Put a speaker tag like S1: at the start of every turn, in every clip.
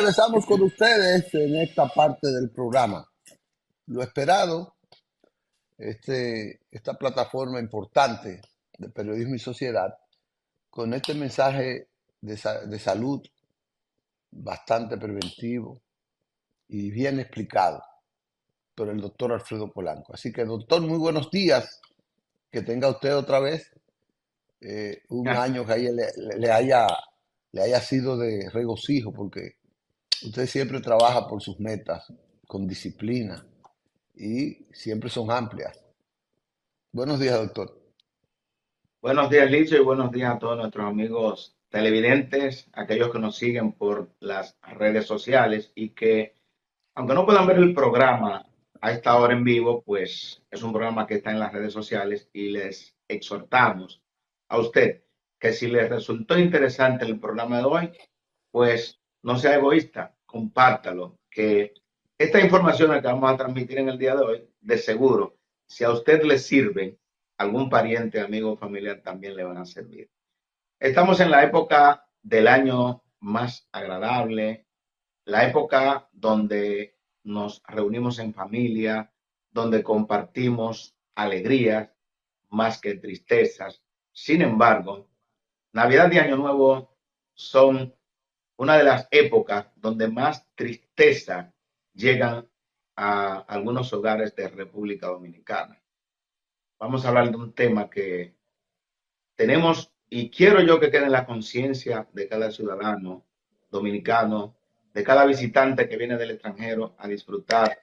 S1: regresamos con ustedes en esta parte del programa. Lo esperado, esta plataforma importante de periodismo y sociedad, con este mensaje de salud bastante preventivo y bien explicado por el doctor Alfredo Polanco. Así que, doctor, muy buenos días. Que tenga usted otra vez un
S2: Ya.
S1: año que le haya sido de regocijo, porque usted siempre trabaja por sus metas con disciplina y siempre son amplias. Buenos días, doctor.
S2: Buenos días, Licho, y buenos días a todos nuestros amigos televidentes, aquellos que nos siguen por las redes sociales y que, aunque no puedan ver el programa a esta hora en vivo, pues es un programa que está en las redes sociales y les exhortamos a usted que si les resultó interesante el programa de hoy, pues no sea egoísta, compártalo, que esta información que vamos a transmitir en el día de hoy, de seguro, si a usted le sirve, algún pariente, amigo o familiar también le van a servir. Estamos en la época del año más agradable, la época donde nos reunimos en familia, donde compartimos alegrías más que tristezas. Sin embargo, Navidad y Año Nuevo son una de las épocas donde más tristeza llegan a algunos hogares de República Dominicana. Vamos a hablar de un tema que tenemos y quiero yo que quede en la conciencia de cada ciudadano dominicano, de cada visitante que viene del extranjero a disfrutar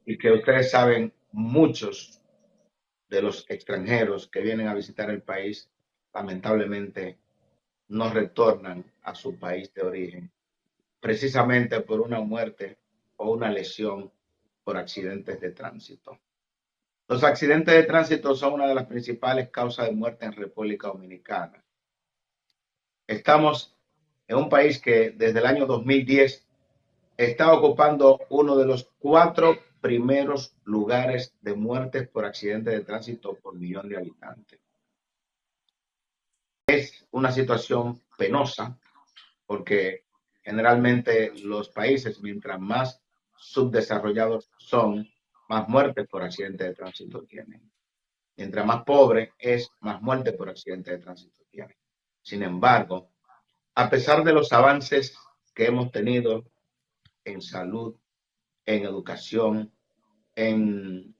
S2: y que ustedes saben, muchos de los extranjeros que vienen a visitar el país lamentablemente no retornan a su país de origen precisamente por una muerte o una lesión por accidentes de tránsito. Los accidentes de tránsito son una de las principales causas de muerte en República Dominicana. Estamos en un país que desde el año 2010 está ocupando uno de los 4 primeros lugares de muertes por accidentes de tránsito por millón de habitantes. Es una situación penosa porque generalmente los países, mientras más subdesarrollados son, más muertes por accidente de tránsito tienen. Mientras más pobre es, más muertes por accidente de tránsito tienen. Sin embargo, a pesar de los avances que hemos tenido en salud, en educación, en,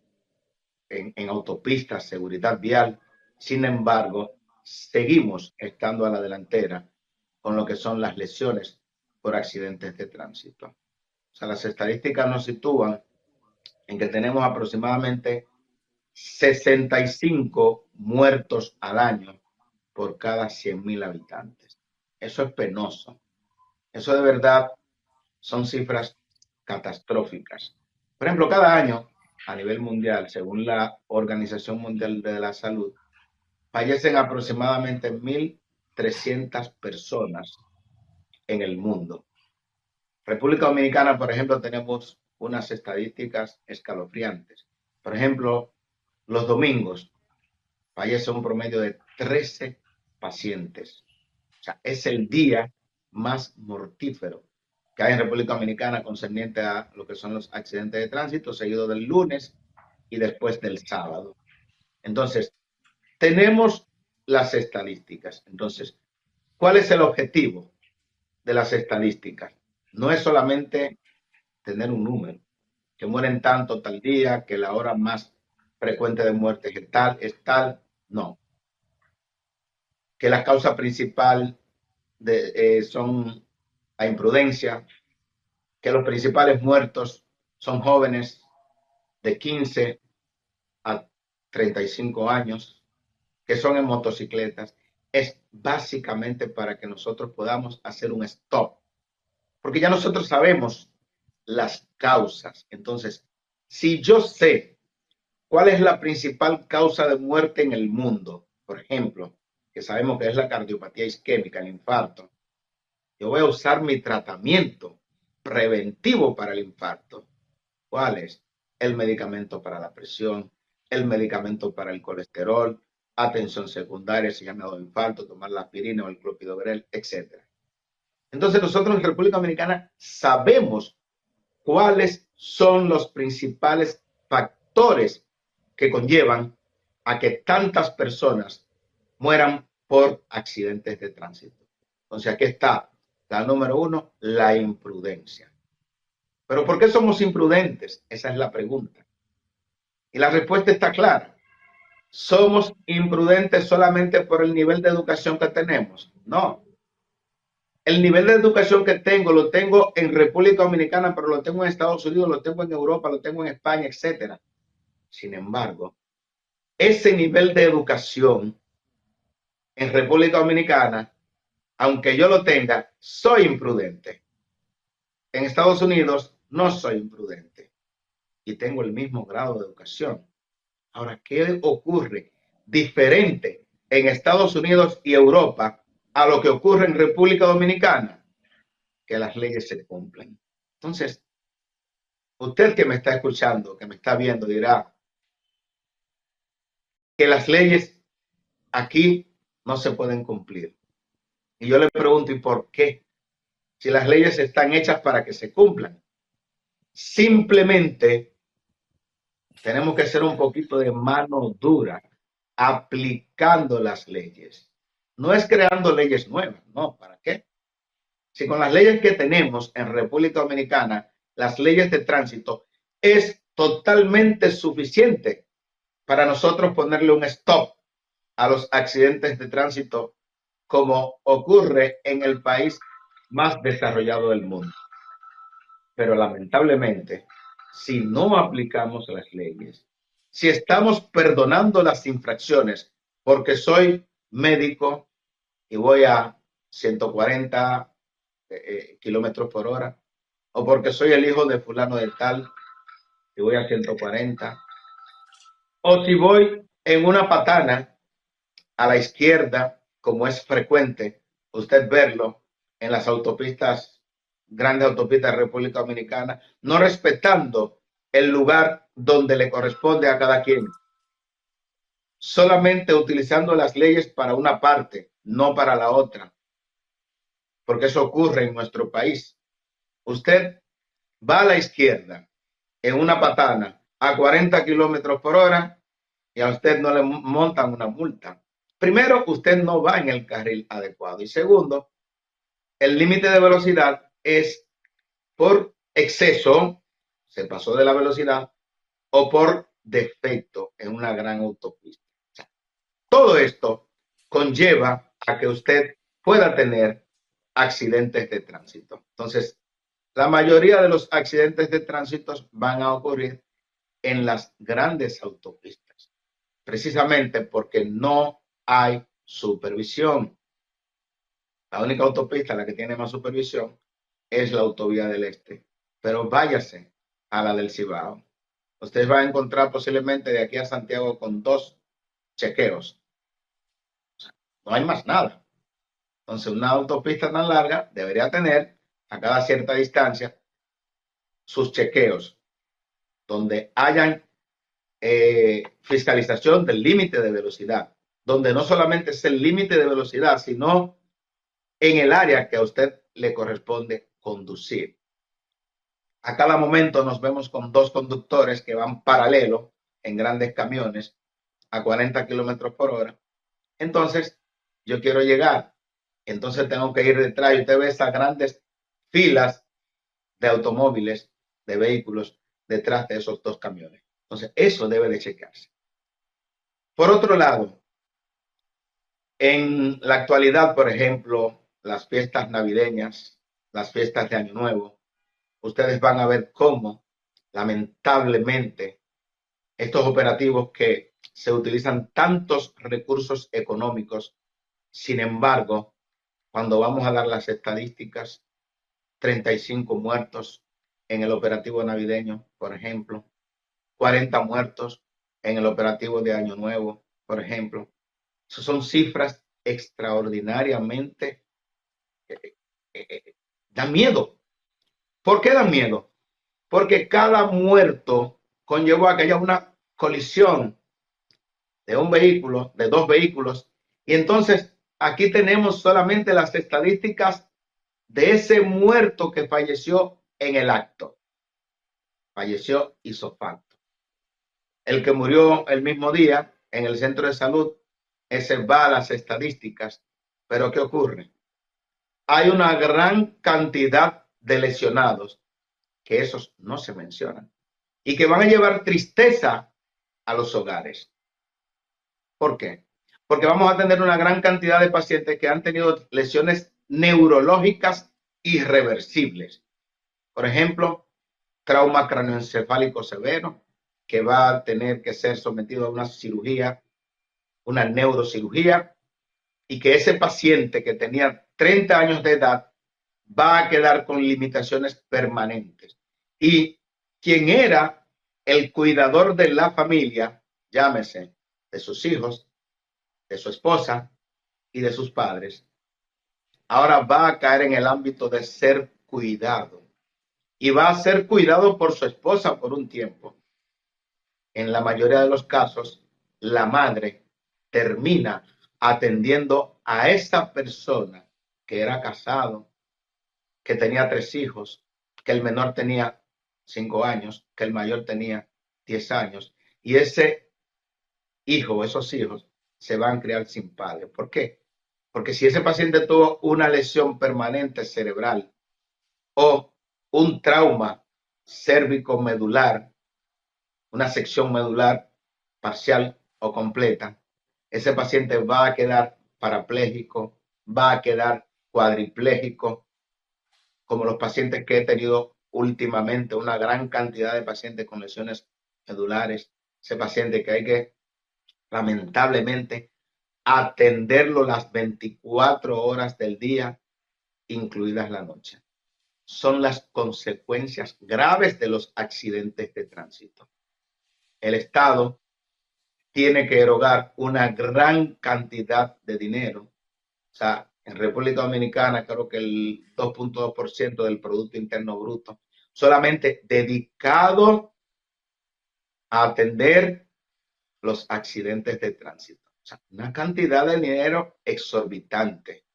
S2: en autopistas, seguridad vial, sin embargo, seguimos estando a la delantera con lo que son las lesiones por accidentes de tránsito. O sea, las estadísticas nos sitúan en que tenemos aproximadamente 65 muertos al año por cada 100.000 habitantes. Eso es penoso. Eso de verdad son cifras catastróficas. Por ejemplo, cada año a nivel mundial, según la Organización Mundial de la Salud, fallecen aproximadamente 1.300 personas en el mundo. República Dominicana, por ejemplo, tenemos unas estadísticas escalofriantes. Por ejemplo, los domingos fallece un promedio de 13 pacientes. O sea, es el día más mortífero que hay en República Dominicana concerniente a lo que son los accidentes de tránsito, seguido del lunes y después del sábado. Entonces, tenemos las estadísticas. Entonces, ¿cuál es el objetivo de las estadísticas? No es solamente tener un número, que mueren tanto tal día, que la hora más frecuente de muerte es tal, no. Que la causa principal son la imprudencia, que los principales muertos son jóvenes de 15 a 35 años, que son en motocicletas, es básicamente para que nosotros podamos hacer un stop, porque ya nosotros sabemos las causas. Entonces, si yo sé cuál es la principal causa de muerte en el mundo, por ejemplo, que sabemos que es la cardiopatía isquémica, el infarto, yo voy a usar mi tratamiento preventivo para el infarto. ¿Cuál es? El medicamento para la presión, el medicamento para el colesterol, atención secundaria, si ya me ha dado infarto, tomar la aspirina o el clopidogrel, etc. Entonces nosotros en República Dominicana sabemos cuáles son los principales factores que conllevan a que tantas personas mueran por accidentes de tránsito. Entonces aquí está la número uno, la imprudencia. Pero ¿por qué somos imprudentes? Esa es la pregunta. Y la respuesta está clara. ¿Somos imprudentes solamente por el nivel de educación que tenemos? No. El nivel de educación que tengo lo tengo en República Dominicana, pero lo tengo en Estados Unidos, lo tengo en Europa, lo tengo en España, etcétera. Sin embargo, ese nivel de educación en República Dominicana, aunque yo lo tenga, soy imprudente. En Estados Unidos no soy imprudente y tengo el mismo grado de educación. Ahora, ¿qué ocurre diferente en Estados Unidos y Europa a lo que ocurre en República Dominicana? Que las leyes se cumplen. Entonces, usted que me está escuchando, que me está viendo, dirá que las leyes aquí no se pueden cumplir. Y yo le pregunto, ¿y por qué? Si las leyes están hechas para que se cumplan. Simplemente tenemos que ser un poquito de mano dura aplicando las leyes. No es creando leyes nuevas, no, ¿para qué? Si con las leyes que tenemos en República Dominicana, las leyes de tránsito, es totalmente suficiente para nosotros ponerle un stop a los accidentes de tránsito como ocurre en el país más desarrollado del mundo. Pero lamentablemente, si no aplicamos las leyes, si estamos perdonando las infracciones porque soy médico y voy a 140 kilómetros por hora, o porque soy el hijo de fulano de tal y voy a 140, o si voy en una patana a la izquierda, como es frecuente usted verlo en las autopistas, grandes autopistas de República Dominicana, no respetando el lugar donde le corresponde a cada quien, solamente utilizando las leyes para una parte, no para la otra, porque eso ocurre en nuestro país. Usted va a la izquierda en una patana a 40 kilómetros por hora y a usted no le montan una multa. Primero, usted no va en el carril adecuado. Y segundo, el límite de velocidad es por exceso, se pasó de la velocidad, o por defecto en una gran autopista. O sea, todo esto conlleva a que usted pueda tener accidentes de tránsito. Entonces, la mayoría de los accidentes de tránsito van a ocurrir en las grandes autopistas, precisamente porque no hay supervisión. La única autopista la que tiene más supervisión es la autovía del Este, pero váyase a la del Cibao. Usted va a encontrar posiblemente de aquí a Santiago con 2 chequeos. No hay más nada. Entonces, una autopista tan larga debería tener a cada cierta distancia sus chequeos, donde hayan fiscalización del límite de velocidad, donde no solamente es el límite de velocidad, sino en el área que a usted le corresponde conducir. A cada momento nos vemos con 2 conductores que van paralelo en grandes camiones a 40 kilómetros por hora. Entonces, yo quiero llegar, entonces tengo que ir detrás y usted ve esas grandes filas de automóviles, de vehículos, detrás de esos 2 camiones. Entonces, eso debe de checarse. Por otro lado, en la actualidad, por ejemplo, las fiestas navideñas, las fiestas de Año Nuevo, ustedes van a ver cómo, lamentablemente, estos operativos que se utilizan tantos recursos económicos, sin embargo, cuando vamos a dar las estadísticas, 35 muertos en el operativo navideño, por ejemplo, 40 muertos en el operativo de Año Nuevo, por ejemplo. Esas son cifras extraordinariamente, dan miedo. ¿Por qué dan miedo? Porque cada muerto conllevó a que haya una colisión de un vehículo, de 2 vehículos, y entonces aquí tenemos solamente las estadísticas de ese muerto que falleció en el acto. Falleció ipso facto. El que murió el mismo día en el centro de salud, ese va a las estadísticas. Pero ¿qué ocurre? Hay una gran cantidad de lesionados que esos no se mencionan y que van a llevar tristeza a los hogares. ¿Por qué? Porque vamos a tener una gran cantidad de pacientes que han tenido lesiones neurológicas irreversibles. Por ejemplo, trauma craneoencefálico severo, que va a tener que ser sometido a una cirugía, una neurocirugía, y que ese paciente que tenía 30 años de edad va a quedar con limitaciones permanentes. Y quien era el cuidador de la familia, llámese de sus hijos, de su esposa y de sus padres, ahora va a caer en el ámbito de ser cuidado. Y va a ser cuidado por su esposa por un tiempo. En la mayoría de los casos, la madre termina atendiendo a esa persona que era casado, que tenía 3 hijos, que el menor tenía 5 años, que el mayor tenía 10 años, y ese hijo o esos hijos se van a criar sin padre. ¿Por qué? Porque si ese paciente tuvo una lesión permanente cerebral o un trauma cérvico-medular, una sección medular parcial o completa, ese paciente va a quedar parapléjico, va a quedar cuadripléjico, como los pacientes que he tenido últimamente, una gran cantidad de pacientes con lesiones medulares, ese paciente que hay que lamentablemente atenderlo las 24 horas del día, incluidas la noche. Son las consecuencias graves de los accidentes de tránsito. El Estado tiene que erogar una gran cantidad de dinero. O sea, en República Dominicana creo que el 2.2% del Producto Interno Bruto solamente dedicado a atender los accidentes de tránsito. O sea, una cantidad de dinero exorbitante.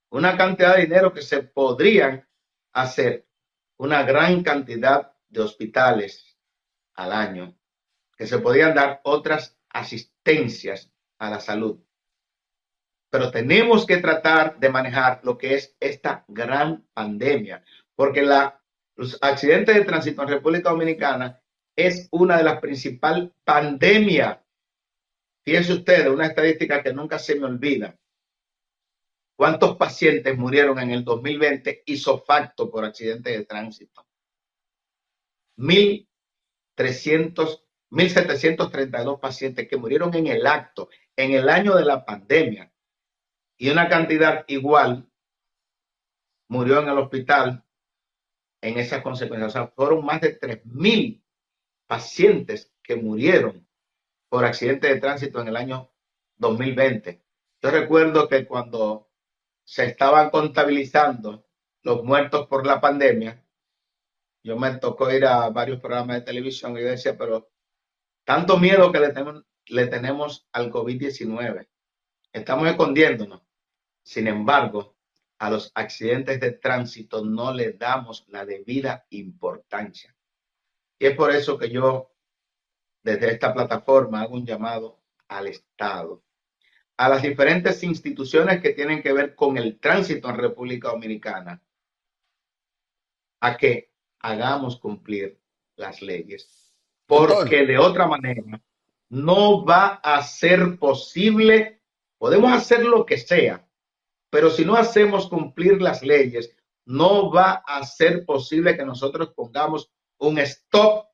S2: Una cantidad de dinero que se podrían hacer una gran cantidad de hospitales al año, que se podrían dar otras asistencias a la salud. Pero tenemos que tratar de manejar lo que es esta gran pandemia, porque los accidentes de tránsito en República Dominicana es una de las principales pandemias. Fíjense ustedes, una estadística que nunca se me olvida. ¿Cuántos pacientes murieron en el 2020 isofacto por accidentes de tránsito? 1.732 pacientes que murieron en el acto, en el año de la pandemia. Y una cantidad igual murió en el hospital en esas consecuencias. O sea, fueron más de 3.000 pacientes que murieron por accidentes de tránsito en el año 2020. Yo recuerdo que cuando se estaban contabilizando los muertos por la pandemia, yo me tocó ir a varios programas de televisión y decía, pero tanto miedo que le tenemos al COVID-19. Estamos escondiéndonos. Sin embargo, a los accidentes de tránsito no le damos la debida importancia. Y es por eso que yo, desde esta plataforma, hago un llamado al Estado, a las diferentes instituciones que tienen que ver con el tránsito en República Dominicana, a que hagamos cumplir las leyes,
S1: Doctor,
S2: porque de otra manera no va a ser posible. Podemos hacer lo que sea, pero si no hacemos cumplir las leyes, no va a ser posible que nosotros pongamos un stop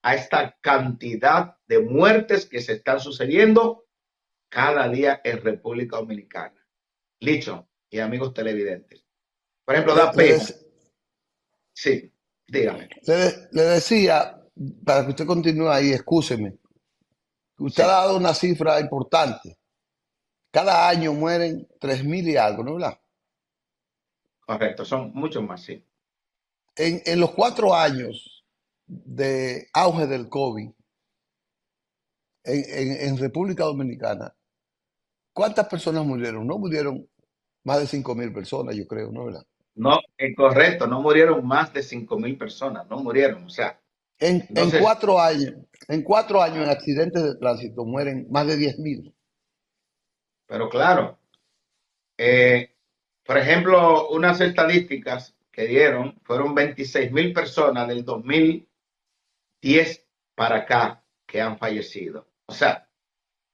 S2: a esta cantidad de muertes que se están sucediendo cada día en República Dominicana. Licho y amigos televidentes. Por ejemplo,
S1: le,
S2: da
S1: le
S2: pena.
S1: dec-
S2: Sí, dígame.
S1: le decía, para que usted continúe ahí, excúseme, que usted ha
S2: Sí,
S1: dado una cifra importante. Cada año mueren 3.000 y algo, ¿no es verdad?
S2: correcto. Son muchos más, sí.
S1: En los 4 años de auge del COVID en República Dominicana, ¿cuántas personas murieron? No murieron más de 5.000 personas, yo creo, ¿no es verdad?
S2: No, es correcto, no murieron más de 5.000 personas, no murieron. O sea,
S1: En
S2: entonces,
S1: 4 años, en 4 años en accidentes de tránsito mueren más de 10.000.
S2: pero claro, eh, por ejemplo, unas estadísticas que dieron fueron 26.000 personas del 2010 para acá que han fallecido. O sea,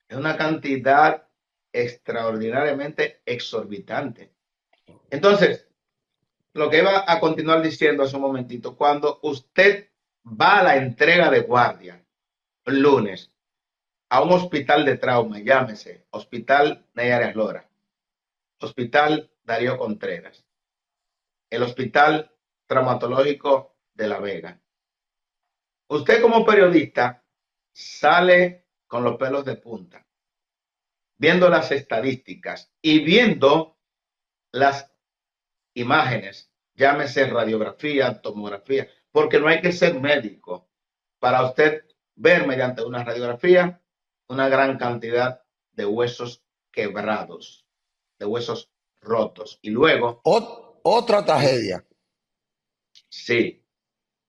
S2: es una cantidad extraordinariamente exorbitante. Entonces, lo que iba a continuar diciendo hace un momentito, cuando usted va a la entrega de guardia el lunes a un hospital de trauma, llámese Hospital Ney Arias Lora, Hospital Darío Contreras, el Hospital Traumatológico de La Vega. Usted como periodista sale con los pelos de punta, viendo las estadísticas y viendo las imágenes, llámese radiografía, tomografía, porque no hay que ser médico para usted ver mediante una radiografía una gran cantidad de huesos quebrados, de huesos rotos. Y luego,
S1: Otra tragedia.
S2: si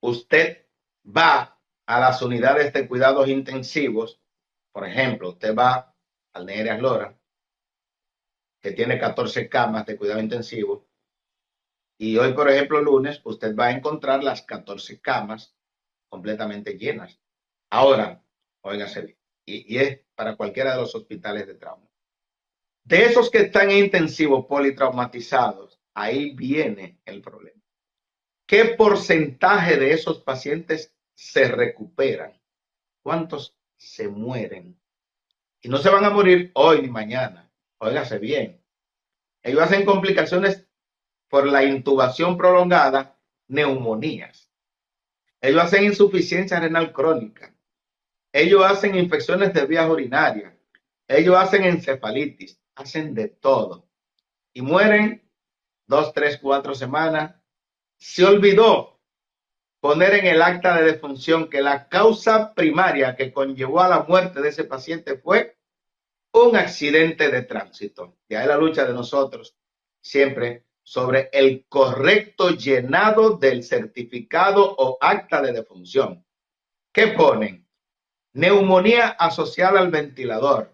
S2: usted va a las unidades de cuidados intensivos, por ejemplo, usted va al Nereas Lora, que tiene 14 camas de cuidado intensivo, y hoy, por ejemplo, lunes, usted va a encontrar las 14 camas completamente llenas. Ahora, óigase bien, y es para cualquiera de los hospitales de trauma. De esos que están intensivos politraumatizados, ahí viene el problema. ¿Qué porcentaje de esos pacientes se recuperan? ¿Cuántos se mueren? Y no se van a morir hoy ni mañana. Óigase bien. Ellos hacen complicaciones por la intubación prolongada, neumonías. Ellos hacen insuficiencia renal crónica. Ellos hacen infecciones de vías urinarias. Ellos hacen encefalitis. Hacen de todo. Y mueren 2, 3, 4 semanas. Se olvidó poner en el acta de defunción que la causa primaria que conllevó a la muerte de ese paciente fue un accidente de tránsito. De ahí la lucha de nosotros siempre sobre el correcto llenado del certificado o acta de defunción. ¿Qué ponen? Neumonía asociada al ventilador,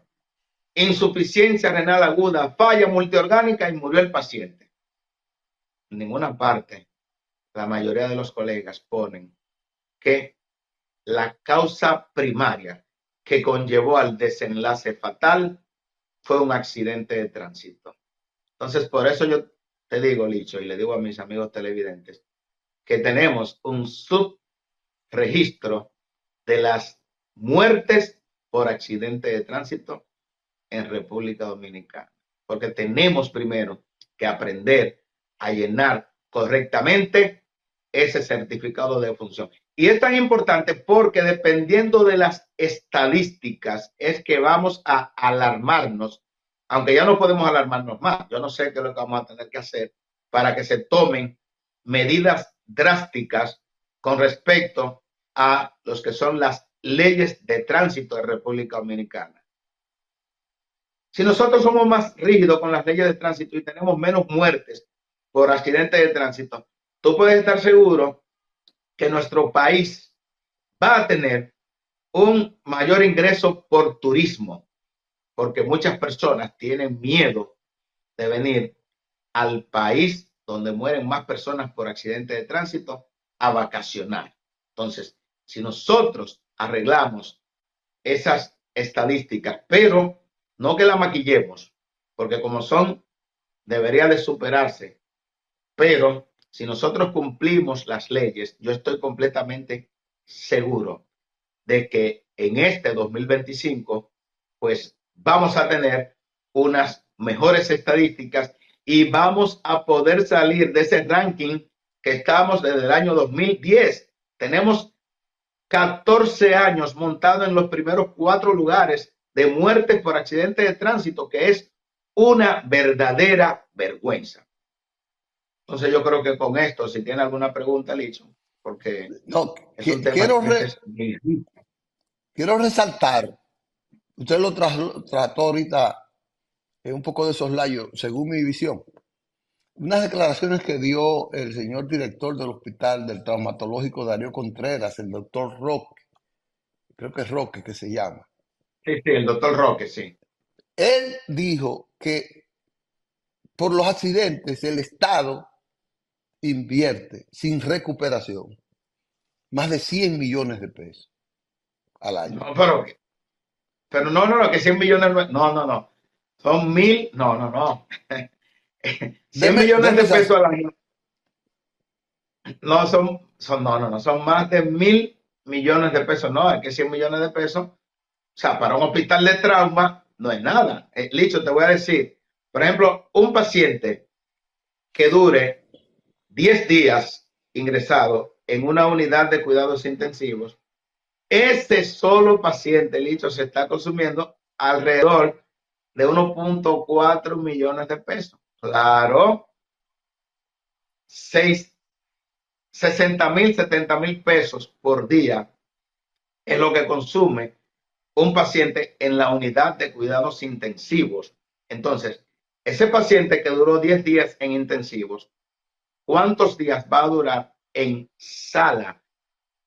S2: insuficiencia renal aguda, falla multiorgánica y murió el paciente. En ninguna parte la mayoría de los colegas ponen que la causa primaria que conllevó al desenlace fatal fue un accidente de tránsito. Entonces, por eso yo te digo, Licho, y le digo a mis amigos televidentes, que tenemos un subregistro de las muertes por accidente de tránsito en República Dominicana. Porque tenemos primero que aprender a llenar correctamente ese certificado de función. Y es tan importante porque dependiendo de las estadísticas es que vamos a alarmarnos, aunque ya no podemos alarmarnos más. Yo no sé qué es lo que vamos a tener que hacer para que se tomen medidas drásticas con respecto a los que son las leyes de tránsito de República Dominicana. Si nosotros somos más rígidos con las leyes de tránsito y tenemos menos muertes por accidentes de tránsito, tú puedes estar seguro que nuestro país va a tener un mayor ingreso por turismo, porque muchas personas tienen miedo de venir al país donde mueren más personas por accidentes de tránsito a vacacionar. Entonces, si nosotros arreglamos esas estadísticas, pero no que la maquillemos, porque como son, debería de superarse, pero si nosotros cumplimos las leyes, yo estoy completamente seguro de que en este 2025, pues vamos a tener unas mejores estadísticas y vamos a poder salir de ese ranking que estamos desde el año 2010. Tenemos 14 años montado en los primeros 4 lugares de muertes por accidentes de tránsito, que es una verdadera vergüenza. Entonces yo creo que con esto, si tiene alguna pregunta, Licho, porque
S1: No,
S2: es un tema que a veces me irrita.
S1: quiero resaltar, usted trató ahorita un poco de soslayo, según mi visión, unas declaraciones que dio el señor director del hospital del traumatológico Darío Contreras, el doctor Roque, creo que es Roque que se llama.
S2: Sí, sí, el doctor Roque, sí.
S1: Él dijo que por los accidentes el Estado invierte sin recuperación más de 100 millones de pesos al año.
S2: No, pero no, no, no, que 100 millones, no, no, no. Son mil, no, no, no. 100 millones
S1: Deme
S2: de
S1: esa.
S2: pesos al año. No, no, no, no, son más de 1.000 millones de pesos. No, es que 100 millones de pesos, o sea, para un hospital de trauma no es nada. Licho, te voy a decir, por ejemplo, un paciente que dure 10 días ingresado en una unidad de cuidados intensivos, ese solo paciente, Licho, se está consumiendo alrededor de 1.4 millones de pesos. Claro, 60.000, 70.000 pesos por día es lo que consume un paciente en la unidad de cuidados intensivos. Entonces, ese paciente que duró 10 días en intensivos, ¿cuántos días va a durar en sala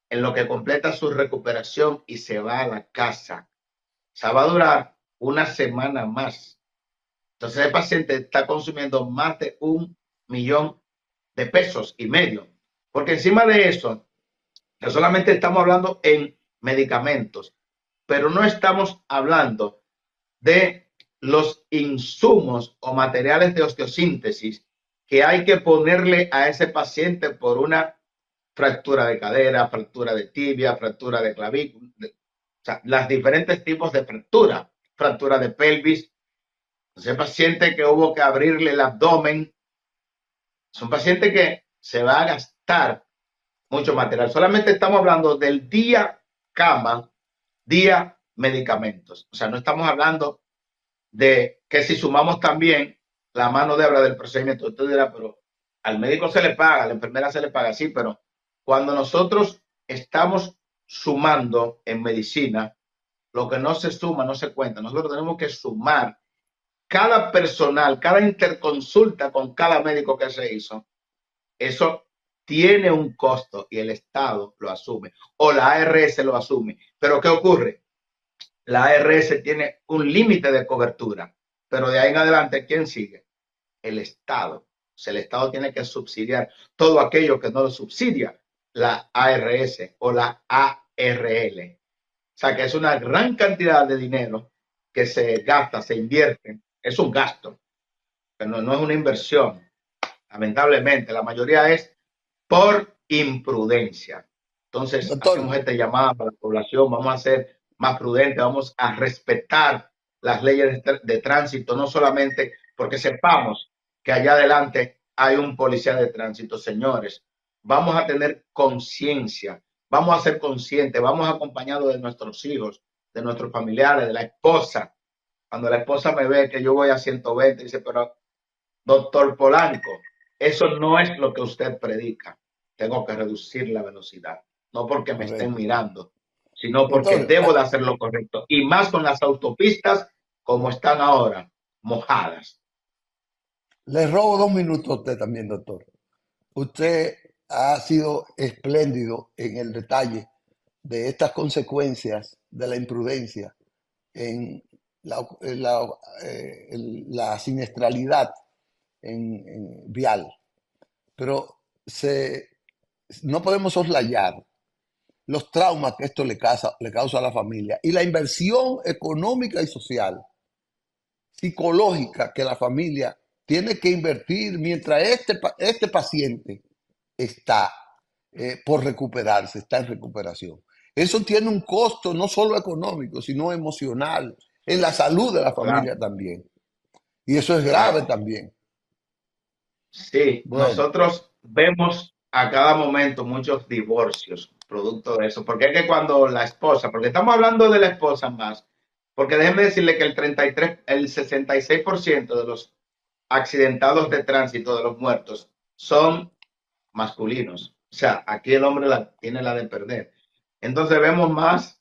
S2: en lo que completa su recuperación y se va a la casa? O sea, va a durar una semana más. Entonces, el paciente está consumiendo más de 1,5 millones de pesos. Porque encima de eso, no solamente estamos hablando en medicamentos, pero no estamos hablando de los insumos o materiales de osteosíntesis que hay que ponerle a ese paciente por una fractura de cadera, fractura de tibia, fractura de clavícula, o sea, los diferentes tipos de fractura, fractura de pelvis. Ese paciente que hubo que abrirle el abdomen, es un paciente que se va a gastar mucho material. Solamente estamos hablando del día cama, día medicamentos. O sea, no estamos hablando de que si sumamos también la mano de obra del procedimiento, usted dirá, pero al médico se le paga, a la enfermera se le paga, sí, pero cuando nosotros estamos sumando en medicina, lo que no se suma no se cuenta. Nosotros tenemos que sumar cada personal, cada interconsulta con cada médico que se hizo. Eso tiene un costo y el Estado lo asume o la ARS lo asume. Pero ¿qué ocurre? La ARS tiene un límite de cobertura, pero de ahí en adelante, ¿quién sigue? El Estado. O sea, el Estado tiene que subsidiar todo aquello que no lo subsidia la ARS o la ARL. O sea, que es una gran cantidad de dinero que se gasta, se invierte. Es un gasto, pero no es una inversión. Lamentablemente, la mayoría es por imprudencia. Entonces,
S1: Doctor,
S2: hacemos este llamado a la población, vamos a ser más prudentes, vamos a respetar las leyes de tránsito, no solamente porque sepamos que allá adelante hay un policía de tránsito, señores, vamos a tener conciencia, vamos a ser conscientes, vamos acompañados de nuestros hijos, de nuestros familiares, de la esposa. Cuando la esposa me ve que yo voy a 120, dice, pero doctor Polanco, eso no es lo que usted predica. Tengo que reducir la velocidad, no porque me estén
S1: correcto.
S2: mirando, sino porque
S1: Doctor,
S2: debo de hacer lo correcto. Y más con las autopistas como están ahora, mojadas.
S1: le robo 2 minutos a usted también, doctor. Usted ha sido espléndido en el detalle de estas consecuencias de la imprudencia en la siniestralidad vial. Pero no podemos soslayar los traumas que esto le causa a la familia y la inversión económica y social, psicológica que la familia tiene que invertir mientras este paciente está por recuperarse, está en recuperación. Eso tiene un costo no solo económico, sino emocional, en la salud de la
S2: Claro,
S1: familia también. Y eso es grave
S2: claro.
S1: también.
S2: Sí,
S1: Bueno,
S2: nosotros vemos a cada momento muchos divorcios producto de eso, porque es que cuando la esposa, porque estamos hablando de la esposa más, porque déjenme decirle que el 66% de los accidentados de tránsito, de los muertos, son masculinos. O sea, aquí el hombre tiene la de perder. Entonces vemos más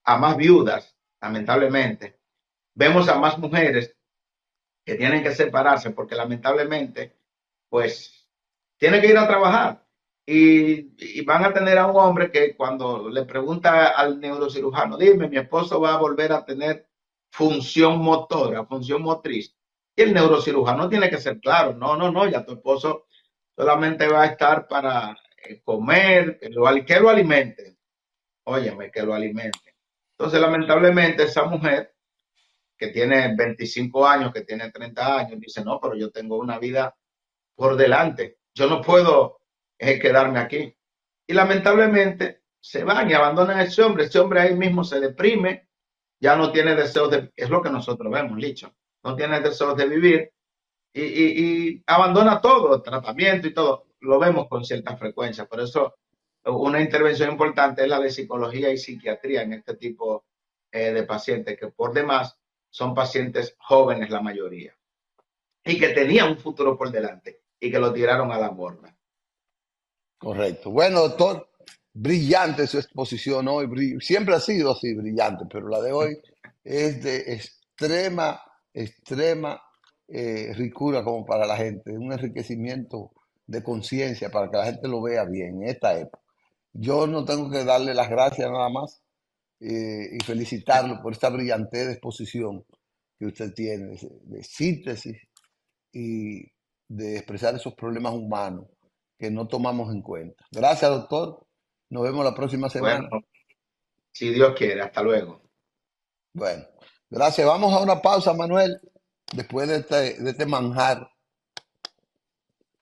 S2: a más viudas, lamentablemente. Vemos a más mujeres que tienen que separarse porque lamentablemente pues tiene que ir a trabajar. Y van a tener a un hombre que cuando le pregunta al neurocirujano, dime, mi esposo va a volver a tener función motora, función motriz. Y el neurocirujano tiene que ser claro, no, no, no, ya tu esposo solamente va a estar para comer, que lo alimente. Óyeme, que lo alimente. Entonces, lamentablemente, esa mujer que tiene 25 años, que tiene 30 años, dice, no, pero yo tengo una vida por delante. Yo no puedo quedarme aquí. Y lamentablemente se van y abandonan a ese hombre. Ese hombre ahí mismo se deprime, ya no tiene deseos de, es lo que nosotros vemos, Licho, no tiene deseos de vivir y abandona todo, el tratamiento y todo. Lo vemos con cierta frecuencia. Por eso una intervención importante es la de psicología y psiquiatría en este tipo de pacientes, que por demás son pacientes jóvenes la mayoría y que tenían un futuro por delante y que lo tiraron a la borda.
S1: Correcto. Bueno, doctor, brillante su exposición hoy. Siempre ha sido así, brillante, pero la de hoy es de extrema ricura como para la gente, un enriquecimiento de conciencia para que la gente lo vea bien en esta época. Yo no tengo que darle las gracias nada más y felicitarlo por esta brillante de exposición que usted tiene, de síntesis y de expresar esos problemas humanos que no tomamos en cuenta. Gracias, doctor. Nos vemos la próxima
S2: Bueno,
S1: semana.
S2: si Dios quiere, hasta luego.
S1: Bueno, gracias. Vamos a una pausa, Manuel, después de este manjar